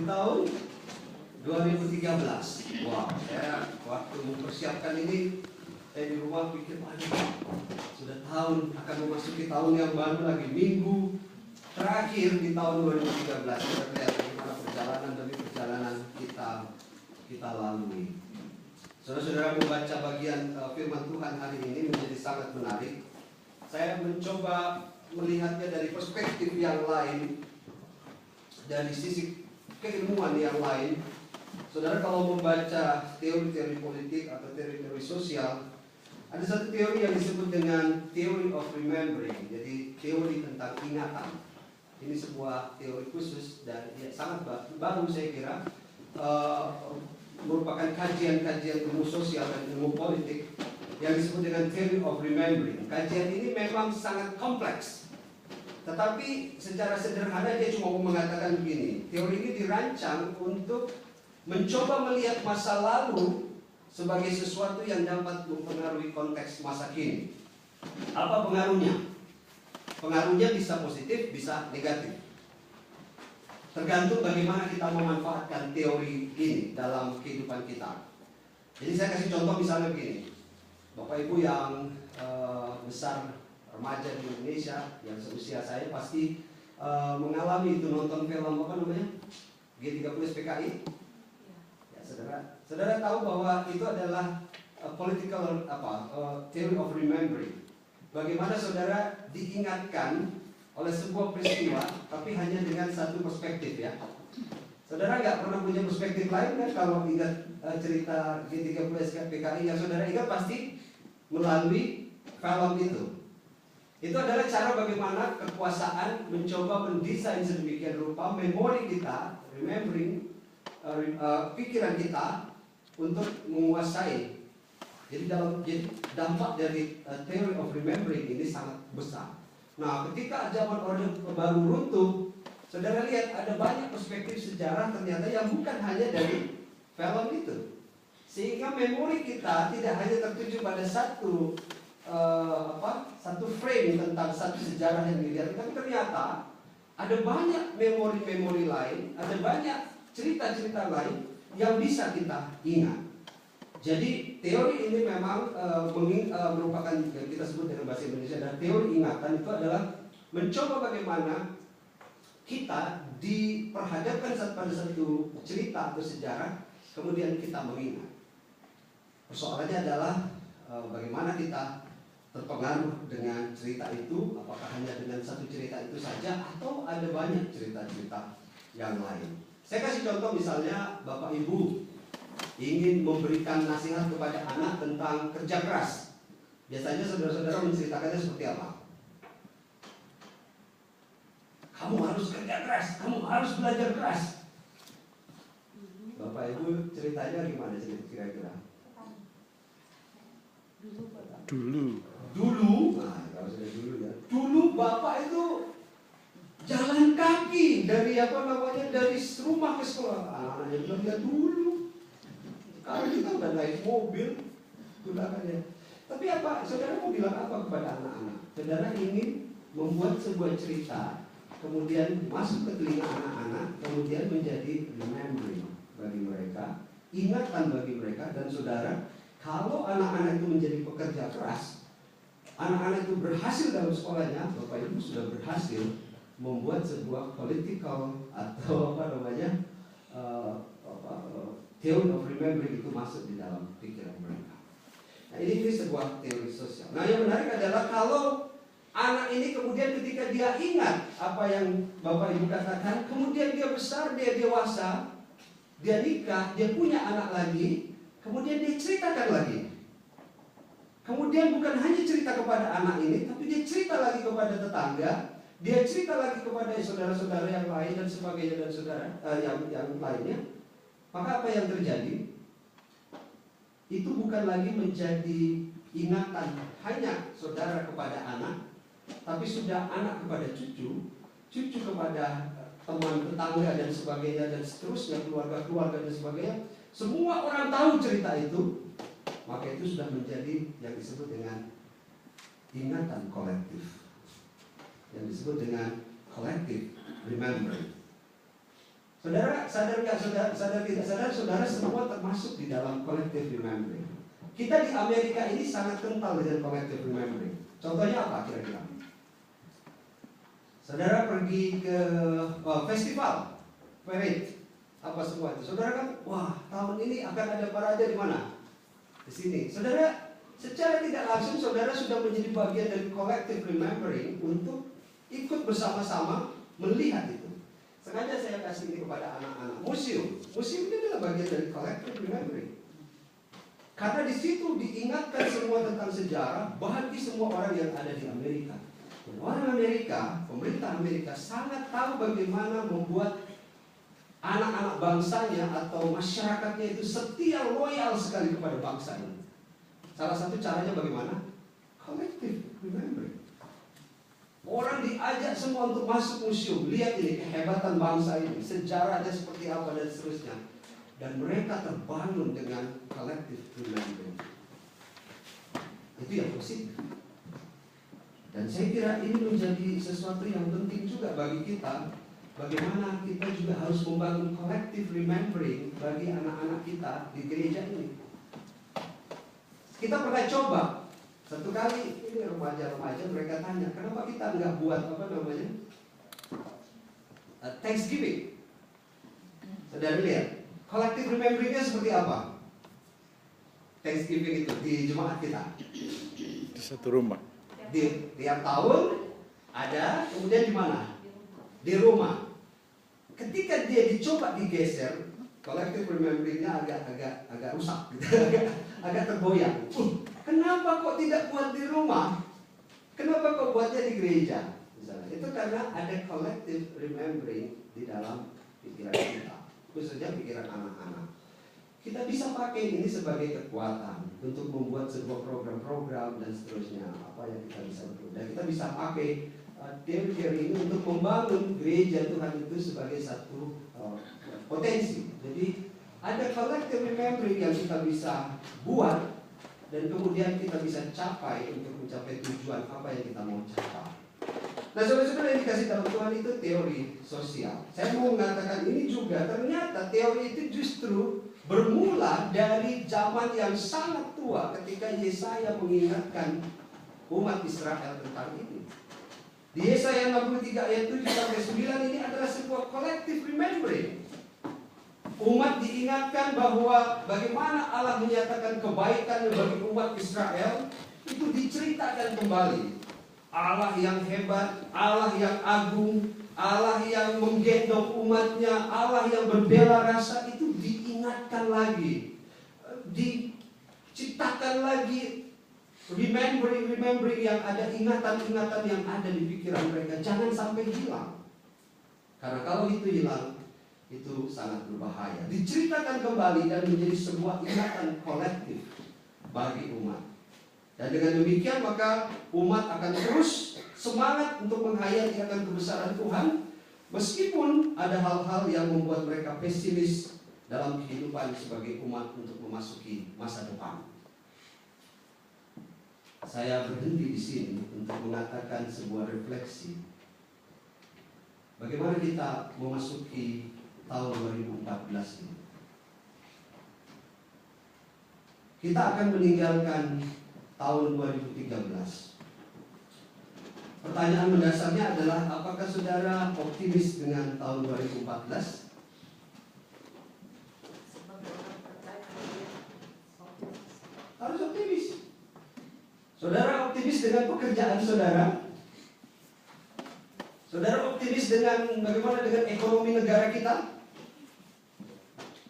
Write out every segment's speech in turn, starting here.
tahun 2013. Wow, saya waktu mempersiapkan ini, saya di rumah pikir, sudah tahun akan memasuki tahun yang baru lagi, minggu terakhir di tahun 2013. Kita lihat bagaimana perjalanan demi perjalanan kita lalui. Saudara-saudara, membaca bagian firman Tuhan hari ini menjadi sangat menarik. Saya mencoba melihatnya dari perspektif yang lain, dari sisi keilmuan yang lain. Saudara, kalau membaca teori-teori politik atau teori-teori sosial, ada satu teori yang disebut dengan theory of remembering, jadi teori tentang ingatan. Ini sebuah teori khusus dan sangat baru, saya kira, merupakan kajian-kajian ilmu sosial dan ilmu politik yang disebut dengan theory of remembering. Kajian ini memang sangat kompleks, tetapi secara sederhana dia cuma mengatakan begini: teori ini dirancang untuk mencoba melihat masa lalu sebagai sesuatu yang dapat mempengaruhi konteks masa kini. Apa pengaruhnya? Pengaruhnya bisa positif, bisa negatif. Tergantung bagaimana kita memanfaatkan teori ini dalam kehidupan kita. Jadi saya kasih contoh misalnya begini. Bapak Ibu yang besar remaja di Indonesia yang seusia saya pasti mengalami itu, nonton film apa namanya? G30 SPKI. Ya, saudara tahu bahwa itu adalah political theory of remembering. Bagaimana saudara diingatkan oleh sebuah peristiwa, tapi hanya dengan satu perspektif, ya. Saudara nggak pernah punya perspektif lain kan kalau ingat cerita G30 SPKI yang saudara ingat pasti melalui film itu. Itu adalah cara bagaimana kekuasaan mencoba mendesain sedemikian rupa memori kita, remembering, pikiran kita untuk menguasai. Jadi dampak dari theory of remembering ini sangat besar. Nah, ketika zaman Orde Baru runtuh, saudara lihat ada banyak perspektif sejarah ternyata yang bukan hanya dari film itu. Sehingga memori kita tidak hanya tertuju pada satu frame tentang satu sejarah yang dilihat, tapi ternyata ada banyak memori-memori lain, ada banyak cerita-cerita lain yang bisa kita ingat. Jadi teori ini memang merupakan yang kita sebut dengan bahasa Indonesia dan teori ingatan. Itu adalah mencoba bagaimana kita diperhadapkan pada satu cerita atau sejarah, kemudian kita mengingat. Persoalannya adalah bagaimana kita terpengaruh dengan cerita itu, apakah hanya dengan satu cerita itu saja atau ada banyak cerita-cerita yang lain. Saya kasih contoh misalnya Bapak Ibu ingin memberikan nasihat kepada anak tentang kerja keras. Biasanya saudara-saudara menceritakannya seperti apa? Kamu harus kerja keras, kamu harus belajar keras. Bapak Ibu ceritanya gimana kira-kira? Dulu, nah kalau sudah dulu ya. Dulu Bapak itu jalan kaki dari dari rumah ke sekolah. Anak-anaknya bilang ya dulu. Kalau kita udah naik mobil, gunakannya. Tapi apa? Saudara mau bilang apa kepada anak-anak? Saudara ingin membuat sebuah cerita, kemudian masuk ke telinga anak-anak, kemudian menjadi remembering bagi mereka, ingatan bagi mereka. Dan saudara, kalau anak-anak itu menjadi pekerja keras, anak-anak itu berhasil dalam sekolahnya, Bapak Ibu sudah berhasil membuat sebuah political atau theory of remembering itu masuk di dalam pikiran mereka. Nah, ini sebuah teori sosial. Nah, yang menarik adalah kalau anak ini kemudian ketika dia ingat apa yang Bapak Ibu katakan, kemudian dia besar, dia dewasa, dia nikah, dia punya anak lagi, kemudian dia ceritakan lagi. Kemudian bukan hanya cerita kepada anak ini, tapi dia cerita lagi kepada tetangga, dia cerita lagi kepada saudara-saudara yang lain dan sebagainya dan saudara yang lainnya. Maka apa yang terjadi? Itu bukan lagi menjadi ingatan hanya saudara kepada anak, tapi sudah anak kepada cucu, cucu kepada teman tetangga dan sebagainya dan seterusnya, keluarga-keluarga dan sebagainya. Semua orang tahu cerita itu, maka itu sudah menjadi yang disebut dengan ingatan kolektif, yang disebut dengan collective remembering. Saudara sadar nggak, sadar tidak sadar, saudara semua termasuk di dalam collective remembering. Kita di Amerika ini sangat kental dengan collective remembering. Contohnya apa kira-kira? Saudara pergi ke festival, parade, apa semua itu. Saudara kan, wah tahun ini akan ada parade di mana? Di sini. Saudara, secara tidak langsung saudara sudah menjadi bagian dari collective remembering untuk ikut bersama-sama melihat itu. Sengaja saya kasih ini kepada anak-anak. Museum ini adalah bagian dari collective remembering. Karena di situ diingatkan semua tentang sejarah bagi semua orang yang ada di Amerika. Dan orang Amerika, pemerintah Amerika sangat tahu bagaimana membuat anak-anak bangsanya atau masyarakatnya itu setia, loyal sekali kepada bangsa ini. Salah satu caranya bagaimana? Collective remembering. Orang diajak semua untuk masuk museum, lihat ini kehebatan bangsa ini, sejarahnya seperti apa dan seterusnya. Dan mereka terbangun dengan collective remembering. Itu yang positif. Dan saya kira ini menjadi sesuatu yang penting juga bagi kita. Bagaimana kita juga harus membangun collective remembering bagi anak-anak kita di gereja ini. Kita pernah coba. Satu kali ini remaja-remaja mereka tanya, kenapa kita nggak buat Thanksgiving? Saudara lihat, collective remembering-nya seperti apa? Thanksgiving itu di jemaat kita. Di satu rumah. Di tiap tahun ada, kemudian di mana? Di rumah. Ketika dia dicoba digeser, collective remembering-nya agak rusak, gitu. agak tergoyang. Kenapa kok tidak buat di rumah? Kenapa kok buatnya di gereja? Misalnya, itu karena ada collective remembering di dalam pikiran kita, khususnya pikiran anak-anak. Kita bisa pakai ini sebagai kekuatan untuk membuat sebuah program-program dan seterusnya, apa yang kita bisa lakukan. Dan kita bisa pakai teori-teori ini untuk membangun gereja Tuhan itu sebagai satu potensi. Jadi ada collective remembering yang kita bisa buat dan kemudian kita bisa capai untuk mencapai tujuan apa yang kita mau capai. Nah, saudara-saudara yang dikasih dalam Tuhan itu teori sosial. Saya mau mengatakan ini juga, ternyata teori itu justru bermula dari zaman yang sangat tua ketika Yesaya mengingatkan umat Israel tentang ini. Di Yesaya 63 ayat 7-9 ini adalah sebuah collective remembering. Umat diingatkan bahwa bagaimana Allah menyatakan kebaikan bagi umat Israel itu diceritakan kembali. Allah yang hebat, Allah yang agung, Allah yang menggendong umatnya, Allah yang berbela rasa itu diingatkan lagi, diciptakan lagi remembering yang ada, ingatan-ingatan yang ada di pikiran mereka. Jangan sampai hilang, karena kalau itu hilang itu sangat berbahaya. Diceritakan kembali dan menjadi sebuah ingatan kolektif bagi umat. Dan dengan demikian maka umat akan terus semangat untuk menghayati akan kebesaran Tuhan, meskipun ada hal-hal yang membuat mereka pesimis dalam kehidupan sebagai umat untuk memasuki masa depan. Saya berhenti di sini untuk mengatakan sebuah refleksi. Bagaimana kita memasuki tahun 2014 ini? Kita akan meninggalkan tahun 2013. Pertanyaan mendasarnya adalah, apakah saudara optimis dengan tahun 2014? Harus optimis. Saudara optimis dengan pekerjaan saudara? Saudara optimis dengan bagaimana dengan ekonomi negara kita?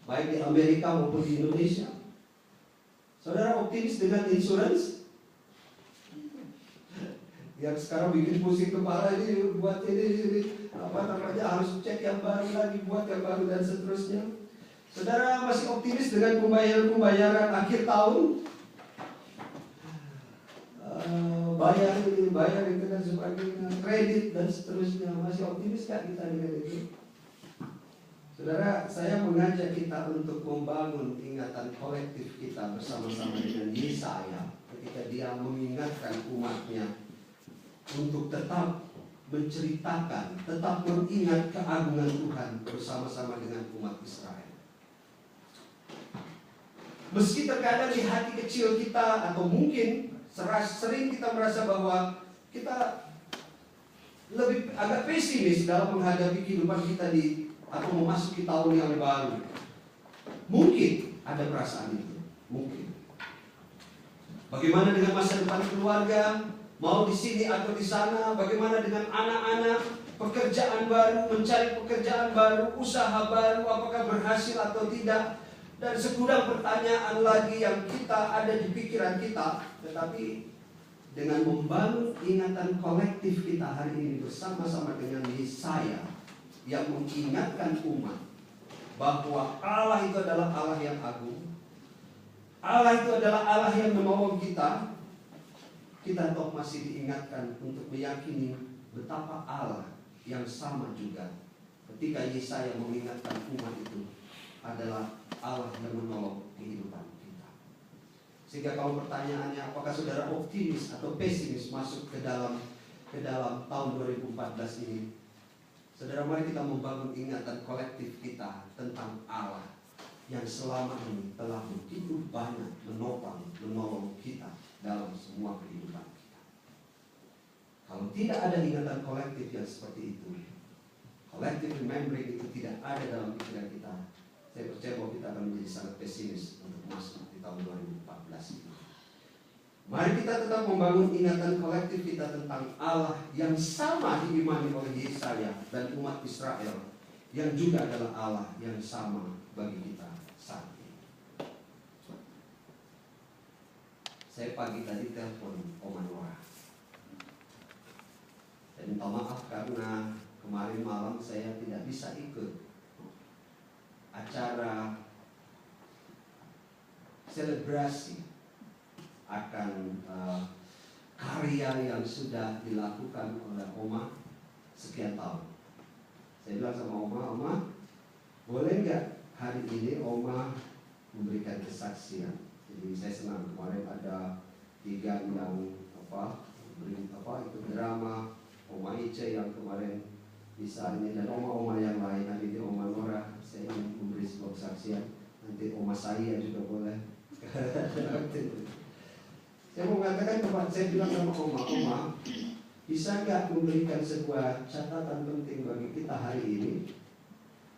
Baik di Amerika maupun di Indonesia. Saudara optimis dengan insurans? Yang sekarang bikin pusing kepala ini, buat ini harus cek yang baru lagi, buat yang baru dan seterusnya. Saudara masih optimis dengan pembayaran akhir tahun? Bayar itu dan sebagainya, kredit dan seterusnya. Masih optimis gak kita dengan itu? Saudara, saya mengajak kita untuk membangun ingatan kolektif kita bersama-sama dengan Yesaya ketika dia mengingatkan umatnya untuk tetap menceritakan, tetap mengingat keagungan Tuhan bersama-sama dengan umat Israel. Meski terkadang di hati kecil kita atau mungkin sering kita merasa bahwa kita lebih agak pesimis dalam menghadapi kehidupan kita atau memasuki tahun yang baru. Mungkin ada perasaan itu, mungkin. Bagaimana dengan masa depan keluarga? Mau di sini atau di sana? Bagaimana dengan anak-anak? Pekerjaan baru, mencari pekerjaan baru, usaha baru, apakah berhasil atau tidak? Dan segudang pertanyaan lagi yang ada di pikiran kita. Tetapi dengan membangun ingatan kolektif kita hari ini bersama-sama dengan Yesaya yang mengingatkan umat bahwa Allah itu adalah Allah yang agung, Allah itu adalah Allah yang menolong kita. Kita toh masih diingatkan untuk meyakini betapa Allah yang sama juga ketika Yesaya mengingatkan umat itu adalah Allah yang menolong kehidupan kita. Sehingga kalau pertanyaannya apakah saudara optimis atau pesimis masuk ke dalam tahun 2014 ini, saudara, mari kita membangun ingatan kolektif kita tentang Allah yang selama ini telah begitu banyak menolong kita dalam semua kehidupan kita. Kalau tidak ada ingatan kolektif yang seperti itu, collective remembering itu tidak ada dalam pikiran kita, saya percaya bahwa kita akan menjadi sangat pesimis untuk masuk di tahun 2014 ini. Mari kita tetap membangun ingatan kolektif kita tentang Allah yang sama diimani oleh Yesaya dan umat Israel, yang juga adalah Allah yang sama bagi kita saat ini. Saya pagi tadi telepon Oma Nora dan minta maaf karena kemarin malam saya tidak bisa ikut acara selebrasi akan karya yang sudah dilakukan oleh Oma sekian tahun. Saya bilang sama Oma, boleh nggak hari ini Oma memberikan kesaksian? Jadi saya senang kemarin ada 3 yang itu drama, Oma Ice yang kemarin bisa ini, dan Oma yang lain. Hari ini Oma Nora, saya ingin memberi sebuah kesaksian. Nanti Oma saya juga boleh. Saya mau mengatakan saya bilang sama Oma, bisa nggak memberikan sebuah catatan penting bagi kita hari ini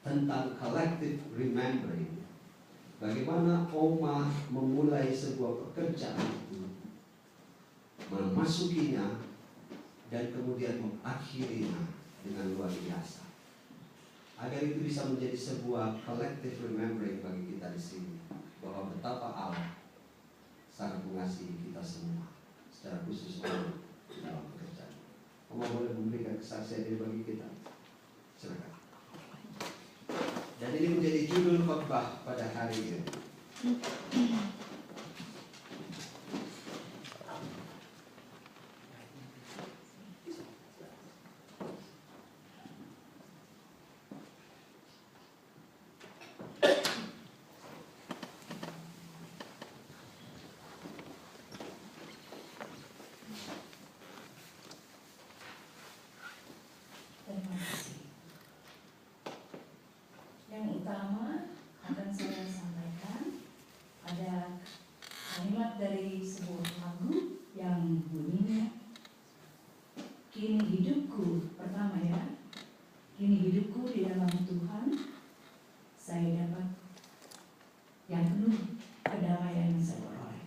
tentang collective remembering? Bagaimana Oma memulai sebuah pekerjaan itu, memasukinya, dan kemudian mengakhirinya dengan luar biasa. Agar itu bisa menjadi sebuah collective remembering bagi kita di sini, bahwa betapa Allah sangat mengasihi kita semua, secara khusus Oma dalam pekerjaan. Oma boleh memberikan kesaksian ini bagi kita. Silakan. Dan ini menjadi judul khotbah pada hari ini. Yang utama akan saya sampaikan ada kalimat dari sebuah lagu yang bunyinya, kini hidupku, pertama ya, kini hidupku di dalam Tuhan, saya dapat yang penuh kedamaian yang saya peroleh.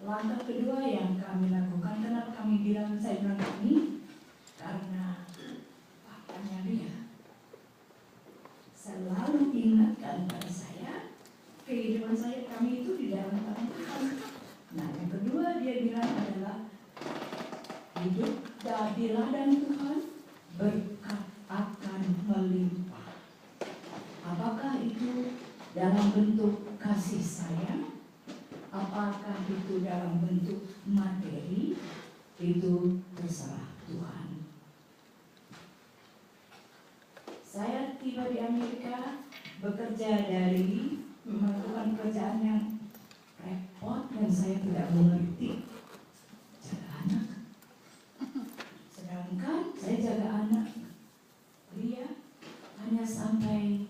Langkah kedua yang kami lakukan, kenapa saya bilang kami? Karena faktanya dia selalu ingatkan pada saya, kehidupan saya, kami itu di dalam tangan Tuhan. Nah, yang kedua dia bilang adalah hidup di ladang Tuhan, berkat akan melimpah. Apakah itu dalam bentuk kasih sayang? Apakah itu dalam bentuk materi? Itu terserah Tuhan. Saya tiba di Amerika, bekerja dari melakukan pekerjaan yang repot dan saya tidak mengerti cara anak. Saudara sampai